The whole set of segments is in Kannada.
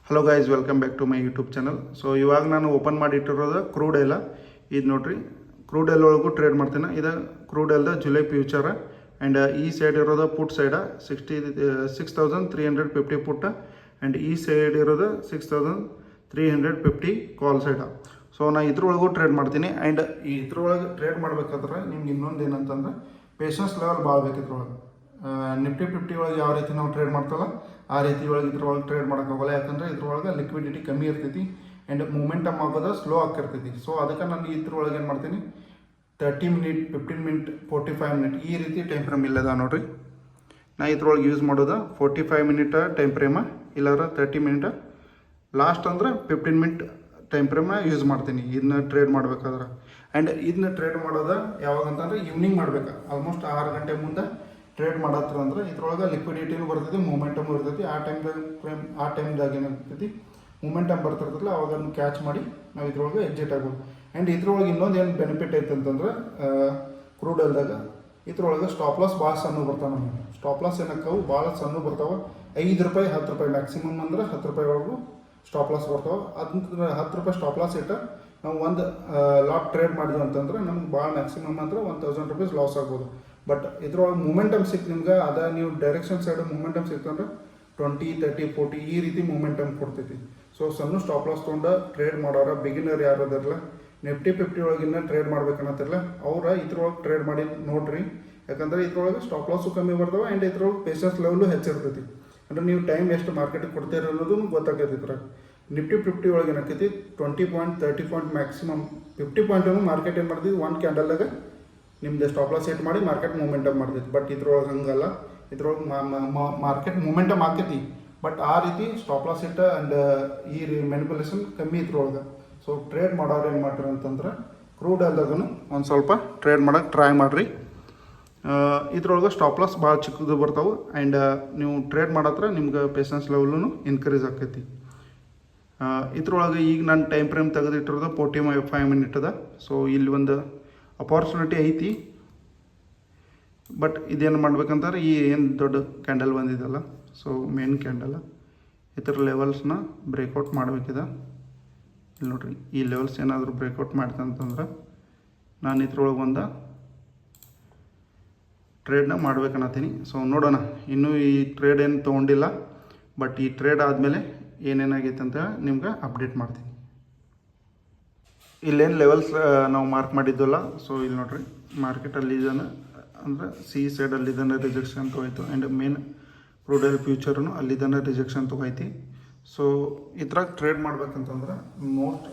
Hello guys, welcome back to my YouTube channel. So ಇವಾಗ ನಾನು ಓಪನ್ ಮಾಡಿಟ್ಟಿರೋದು ಕ್ರೂಡ್ ಆಯಿಲ್. ಇದು ನೋಡ್ರಿ, ಕ್ರೂಡ್ ಆಯಿಲ್ ಒಳಗೂ ಟ್ರೇಡ್ ಮಾಡ್ತೀನಿ. ಇದು ಕ್ರೂಡ್ ಆಯಿಲ್ದ ಜುಲೈ ಫ್ಯೂಚರ್. ಆ್ಯಂಡ್ ಈ ಸೈಡ್ ಇರೋದು ಪುಟ್ ಸೈಡ 6,350 ಪುಟ್. ಆ್ಯಂಡ್ ಈ ಸೈಡ್ ಇರೋದು 6,350 ಕಾಲ್ ಸೈಡ. ಸೊ ನಾನು ಇದ್ರೊಳಗೂ ಟ್ರೇಡ್ ಮಾಡ್ತೀನಿ. ಆ್ಯಂಡ್ ಇದ್ರೊಳಗೆ ಟ್ರೇಡ್ ಮಾಡ್ಬೇಕಾದ್ರೆ ನಿಮ್ಗೆ ಇನ್ನೊಂದು ಏನಂತಂದ್ರೆ ಪೇಷನ್ಸ್ ಲೆವೆಲ್ ಭಾಳ ಬೇಕು ಇದ್ರೊಳಗೆ. ನಿಫ್ಟಿ 50 ಒಳಗೆ ಯಾವ ರೀತಿ ನಾವು ಟ್ರೇಡ್ ಮಾಡ್ತಲ್ಲ ಆ ರೀತಿ ಒಳಗೆ ಇದ್ರೊಳಗೆ ಟ್ರೇಡ್ ಮಾಡೋಕ್ಕಾಗಲ್ಲ. ಯಾಕಂದರೆ ಇದ್ರೊಳಗೆ ಲಿಕ್ವಿಡಿಟಿ ಕಮ್ಮಿ ಇರ್ತೈತಿ ಆ್ಯಂಡ್ ಮೂಮೆಂಟಮ್ ಆಗೋದು ಸ್ಲೋ ಆಗಿರ್ತೈತಿ. ಸೊ ಅದಕ್ಕೆ ನಾನು ಇದ್ರೊಳಗೆ ಏನು ಮಾಡ್ತೀನಿ, 30 ಮಿನಿಟ್, 15 ಮಿನಿಟ್, 45 ಮಿನಿಟ್ ಈ ರೀತಿ ಟೈಮ್ ಫ್ರೇಮ್ ಇಲ್ಲದ ನೋಡಿರಿ. ನಾ ಇದ್ರೊಳಗೆ ಯೂಸ್ ಮಾಡೋದು 45 ಮಿನಿಟ್ ಟೈಮ್ ಫ್ರೇಮ, ಇಲ್ಲಾಂದ್ರೆ 30 ಮಿನಿಟ್, ಲಾಸ್ಟ್ ಅಂದ್ರೆ 15 ಮಿನಿಟ್ ಟೈಮ್ ಫ್ರೇಮ್ನ ಯೂಸ್ ಮಾಡ್ತೀನಿ ಇದನ್ನ ಟ್ರೇಡ್ ಮಾಡ್ಬೇಕಾದ್ರೆ. ಆ್ಯಂಡ್ ಇದನ್ನ ಟ್ರೇಡ್ ಮಾಡೋದು ಯಾವಾಗ ಅಂತಂದ್ರೆ ಈವ್ನಿಂಗ್ ಮಾಡ್ಬೇಕು. ಆಲ್ಮೋಸ್ಟ್ 6 ಗಂಟೆ ಮುಂದೆ ಟ್ರೇಡ್ ಮಾಡತ್ರ ಅಂದ್ರೆ ಇದ್ರೊಳಗೆ ಲಿಕ್ವಿಡಿಟಿನೂ ಬರ್ತೈತಿ, ಮೂಮೆಂಟಮ್ ಇರ್ತೈತಿ. ಆ ಟೈಮ್ದಾಗ ಏನಾಗ್ತೈತಿ, ಮೂಮೆಂಟಮ್ ಬರ್ತಿರ್ತಲ್ಲ, ಅವಾಗ ಅದನ್ನು ಕ್ಯಾಚ್ ಮಾಡಿ ನಾವು ಇದ್ರೊಳಗೆ ಎಕ್ಸಿಟ್ ಆಗ್ಬೋದು. ಆ್ಯಂಡ್ ಇದ್ರೊಳಗೆ ಇನ್ನೊಂದು ಏನು ಬೆನಿಫಿಟ್ ಐತೆ ಅಂತಂದ್ರೆ ಕ್ರೂಡ್ ಆಯಿಲ್ದಾಗ ಇದ್ರೊಳಗೆ ಸ್ಟಾಪ್ ಲಾಸ್ ಭಾಳ ಸಣ್ಣ ಬರ್ತಾವೆ. ನಮಗೆ ಸ್ಟಾಪ್ ಲಾಸ್ ಏನಕ್ಕವು ಭಾಳ ಸಣ್ಣ ಬರ್ತಾವೆ. 5 ರೂಪಾಯಿ, 10 ರೂಪಾಯಿ ಮ್ಯಾಕ್ಸಿಮಮ್ ಅಂದ್ರೆ 10 ರೂಪಾಯಿವರೆಗೂ ಸ್ಟಾಪ್ ಲಾಸ್ ಬರ್ತಾವೆ. ಅದಂದ್ರೆ 10 ರೂಪಾಯಿ ಸ್ಟಾಪ್ ಲಾಸ್ ಇಟ್ಟ ನಾವು ಒಂದು ಲಾಟ್ ಟ್ರೇಡ್ ಮಾಡಿದ್ವಿ ಅಂತಂದ್ರೆ ನಮ್ಗೆ ಭಾಳ ಮ್ಯಾಕ್ಸಿಮಮ್ ಅಂದ್ರೆ 1,000 ರೂಪೀಸ್ ಲಾಸ್ ಆಗ್ಬೋದು. ಬಟ್ ಇದ್ರೊಳಗೆ ಮೂಮೆಂಟಮ್ ಸಿಕ್ತು ನಿಮ್ಗೆ, ಅದ ನೀವು ಡೈರೆಕ್ಷನ್ ಸೈಡ್ ಮೂಮೆಂಟಮ್ ಸಿಕ್ತಂದ್ರೆ 20, 30, 40 ಈ ರೀತಿ ಮೂಮೆಂಟಮ್ ಕೊಡ್ತೈತಿ. ಸೊ ಸಣ್ಣ ಸ್ಟಾಪ್ ಲಾಸ್ ತೊಗೊಂಡು ಟ್ರೇಡ್ ಮಾಡೋರ ಬಿಗಿನರ್ ಯಾರು ಅದಾರಲ್ಲ, ನಿಫ್ಟಿ 50 ಒಳಗಿನ್ನ ಟ್ರೇಡ್ ಮಾಡ್ಬೇಕನ್ನತ್ತಿರಲ್ಲ, ಅವ್ರ ಇದ್ರೊಳಗೆ ಟ್ರೇಡ್ ಮಾಡಿ ನೋಡ್ರಿ. ಯಾಕಂದ್ರೆ ಇದ್ರೊಳಗೆ ಸ್ಟಾಪ್ ಲಾಸು ಕಮ್ಮಿ ಬರ್ತಾವೆ ಆ್ಯಂಡ್ ಇದ್ರೊಳಗೆ ಪೇಷನ್ಸ್ ಲೆವೆಲು ಹೆಚ್ಚಿರ್ತೈತಿ. ಅಂದರೆ ನೀವು ಟೈಮ್ ಎಷ್ಟು ಮಾರ್ಕೆಟಿಗೆ ಕೊಡ್ತೀರ ಅನ್ನೋದು ಗೊತ್ತಾಗೈತಿ. ಇದ್ರಾಗ ನಿಫ್ಟಿ 50 ಒಳಗೆ ಏನಾಕೈತಿ, 20 ಪಾಯಿಂಟ್, 30 ಪಾಯಿಂಟ್ ಮ್ಯಾಕ್ಸಿಮಮ್ 50 ಪಾಯಿಂಟನ್ನು ಮಾರ್ಕೆಟ್ ಏನು ಮಾಡ್ತೀವಿ, ಒಂದು ಕ್ಯಾಂಡಲ್ದಾಗ ನಿಮ್ದು ಸ್ಟಾಪ್ ಲಾಸ್ ಸೆಟ್ ಮಾಡಿ ಮಾರ್ಕೆಟ್ ಮೂಮೆಂಟಮ್ ಮಾಡ್ತೈತಿ. ಬಟ್ ಇದ್ರೊಳಗೆ ಹಂಗಲ್ಲ, ಇದ್ರೊಳಗೆ ಮಾರ್ಕೆಟ್ ಮೂಮೆಂಟಮ್ ಆಗ್ತೈತಿ, ಬಟ್ ಆ ರೀತಿ ಸ್ಟಾಪ್ ಲಾಸ್ ಇಟ್ಟ ಆ್ಯಂಡ್ ಈ ಮ್ಯಾನಿಪುಲೇಷನ್ ಕಮ್ಮಿ ಇದ್ರೊಳಗೆ. ಸೊ ಟ್ರೇಡ್ ಮಾಡೋರು ಏನು ಮಾಡ್ತಾರೆ ಅಂತಂದ್ರೆ ಕ್ರೂಡ್ ಆಯಿಲ್ದಾಗೂ ಒಂದು ಸ್ವಲ್ಪ ಟ್ರೇಡ್ ಮಾಡೋಕ್ಕೆ ಟ್ರೈ ಮಾಡಿರಿ. ಇದ್ರೊಳಗೆ ಸ್ಟಾಪ್ ಲಾಸ್ ಭಾಳ ಚಿಕ್ಕದು ಬರ್ತಾವೆ. ಆ್ಯಂಡ್ ನೀವು ಟ್ರೇಡ್ ಮಾಡತ್ರ ನಿಮ್ಗೆ ಪೇಷನ್ಸ್ ಲೆವೆಲೂ ಇನ್ಕ್ರೀಸ್ ಆಕೈತಿ. ಇದ್ರೊಳಗೆ ಈಗ ನಾನು ಟೈಮ್ ಫ್ರೇಮ್ ತೆಗೆದಿಟ್ಟಿರೋದು 45 ಮಿನಿಟ್ ಅದ. ಸೊ ಇಲ್ಲಿ ಒಂದು ಅಪಾರ್ಚುನಿಟಿ ಐತಿ. ಬಟ್ ಇದೇನು ಮಾಡ್ಬೇಕಂತಾರೆ, ಈ ಏನು ದೊಡ್ಡ ಕ್ಯಾಂಡಲ್ ಬಂದಿದಲ್ಲ, ಸೊ ಮೇನ್ ಕ್ಯಾಂಡಲ್ ಇತರ ಲೆವೆಲ್ಸ್ನ ಬ್ರೇಕ್ಔಟ್ ಮಾಡಬೇಕಿದೆ. ಇಲ್ಲಿ ನೋಡಿರಿ, ಈ ಲೆವೆಲ್ಸ್ ಏನಾದರೂ ಬ್ರೇಕ್ಔಟ್ ಮಾಡ್ತಂತಂದ್ರೆ ನಾನು ಇದ್ರೊಳಗೆ ಒಂದು ಟ್ರೇಡ್ನ ಮಾಡ್ಬೇಕನ್ನತ್ತೀನಿ. ಸೊ ನೋಡೋಣ, ಇನ್ನೂ ಈ ಟ್ರೇಡ್ ಏನು ತೊಗೊಂಡಿಲ್ಲ. ಬಟ್ ಈ ಟ್ರೇಡ್ ಆದಮೇಲೆ ಏನೇನಾಗೈತೆ ಅಂತ ನಿಮ್ಗೆ ಅಪ್ಡೇಟ್ ಮಾಡ್ತೀನಿ. ಇಲ್ಲೇನು ಲೆವೆಲ್ಸ್ ನಾವು ಮಾರ್ಕ್ ಮಾಡಿದ್ವಲ್ಲ, ಸೊ ಇಲ್ಲಿ ನೋಡ್ರಿ, ಮಾರ್ಕೆಟಲ್ಲಿ ಇದನ್ನು ಅಂದರೆ ಸಿ ಸೈಡಲ್ಲಿ ಇದನ್ನು ರಿಜೆಕ್ಷನ್ ತೊಗೊಯ್ತು. ಆ್ಯಂಡ್ ಮೇನ್ ಕ್ರೂಡ್ ಆಯಿಲ್ ಫ್ಯೂಚರ್ನು ಅಲ್ಲಿ ಇದನ್ನು ರಿಜೆಕ್ಷನ್ ತೊಗೊಯ್ತಿ. ಸೊ ಇದ್ರಾಗ ಟ್ರೇಡ್ ಮಾಡ್ಬೇಕಂತಂದ್ರೆ ಮೋಸ್ಟ್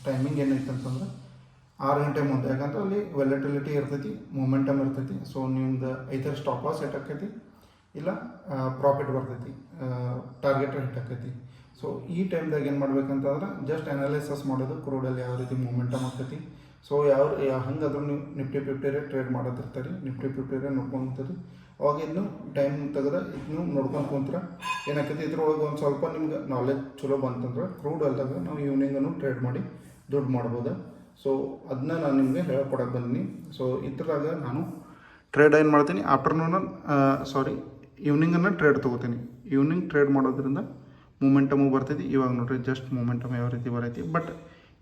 ಟೈಮಿಂಗ್ ಏನೈತೆ ಅಂತಂದ್ರೆ 6 ಗಂಟೆ ಮುಂದೆ. ಯಾಕಂದ್ರೆ ಅಲ್ಲಿ ವೆಲಟಿಲಿಟಿ ಇರ್ತೈತಿ, ಮೂಮೆಂಟಮ್ ಇರ್ತೈತಿ. ಸೊ ನಿಮ್ದು ಐದರ್ ಸ್ಟಾಪ್ ಲಾಸ್ ಹಿಟ್ ಆಕೈತಿ, ಇಲ್ಲ ಪ್ರಾಫಿಟ್ ಬರ್ತೈತಿ, ಟಾರ್ಗೆಟ್ ಹಿಟ್ ಆಕೈತಿ. ಸೊ ಈ ಟೈಮ್ದಾಗ ಏನು ಮಾಡ್ಬೇಕಂತಂದ್ರೆ ಜಸ್ಟ್ ಅನಾಲಿಸಿಸ್ ಮಾಡೋದು, ಕ್ರೂಡಲ್ಲಿ ಯಾವ ರೀತಿ ಮೂಮೆಂಟಮ್ ಆಗ್ತೈತಿ. ಸೊ ಹಂಗಾದ್ರೂ ನೀವು ನಿಫ್ಟಿ 50 ಟ್ರೇಡ್ ಮಾಡೋದಿರ್ತಾರೆ, ನಿಫ್ಟಿ 50 ನೋಡ್ಕೊಂತೀರಿ. ಅವಾಗ ಇದನ್ನು ಟೈಮ್ ತೆಗೆದ ಇದನ್ನು ನೋಡ್ಕೊಂಡು ಕುಂತ್ರೆ ಏನಾಗ್ತೈತಿ, ಇದ್ರೊಳಗೆ ಒಂದು ಸ್ವಲ್ಪ ನಿಮ್ಗೆ ನಾಲೆಜ್ ಚಲೋ ಬಂತಂದ್ರೆ ಕ್ರೂಡ್ ಆಯಿಲ್ದಾಗ ನಾವು ಈವ್ನಿಂಗನ್ನು ಟ್ರೇಡ್ ಮಾಡಿ ದುಡ್ಡು ಮಾಡ್ಬೋದು. ಸೊ ಅದನ್ನ ನಾನು ನಿಮಗೆ ಹೇಳ್ಕೊಡಕ್ಕೆ ಬಂದೀನಿ. ಸೊ ಇದ್ರಾಗ ನಾನು ಟ್ರೇಡ್ ಏನು ಮಾಡ್ತೀನಿ, ಈವ್ನಿಂಗನ್ನು ಟ್ರೇಡ್ ತೊಗೋತೀನಿ. ಈವ್ನಿಂಗ್ ಟ್ರೇಡ್ ಮಾಡೋದ್ರಿಂದ ಮೂಮೆಂಟಮು ಬರ್ತೈತಿ. ಇವಾಗ ನೋಡ್ರಿ, ಜಸ್ಟ್ ಮೂಮೆಂಟಮ್ ಯಾವ ರೀತಿ ಬರೈತಿ. ಬಟ್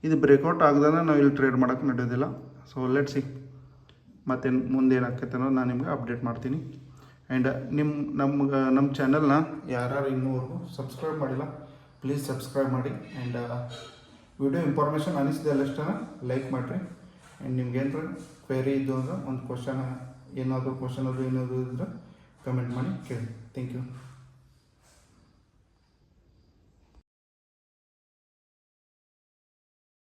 ಇದು ಬ್ರೇಕ್ಔಟ್ ಆಗದಾನ ನಾವು ಇಲ್ಲಿ ಟ್ರೇಡ್ ಮಾಡೋಕ್ಕೆ ನಡೆಯೋದಿಲ್ಲ. ಸೊ ಲೆಟ್ ಸಿ ಮತ್ತೇನು ಮುಂದೆ ಏನಾಗ್ತೈತೆ ಅನ್ನೋದು ನಾನು ನಿಮ್ಗೆ ಅಪ್ಡೇಟ್ ಮಾಡ್ತೀನಿ. ಆ್ಯಂಡ್ ನಮ್ಮ ಚಾನಲ್ನ ಯಾರು ಇನ್ನೂವರೆಗೂ ಸಬ್ಸ್ಕ್ರೈಬ್ ಮಾಡಿಲ್ಲ, ಪ್ಲೀಸ್ ಸಬ್ಸ್ಕ್ರೈಬ್ ಮಾಡಿ. ಆ್ಯಂಡ್ ವಿಡಿಯೋ ಇನ್ಫಾರ್ಮೇಷನ್ ಅನಿಸಿದೆಲ್ಲಷ್ಟೇ ಲೈಕ್ ಮಾಡಿರಿ. ಆ್ಯಂಡ್ ನಿಮ್ಗೆ ಏನಾರ ಕ್ವೆರಿ ಇದ್ದು ಅಂದ್ರೆ ಒಂದು ಏನಾದರೂ ಕ್ವಶನ್ ಅದು ಏನಾದರೂ ಇದ್ರೆ ಕಮೆಂಟ್ ಮಾಡಿ ಕೇಳಿ. Thank you.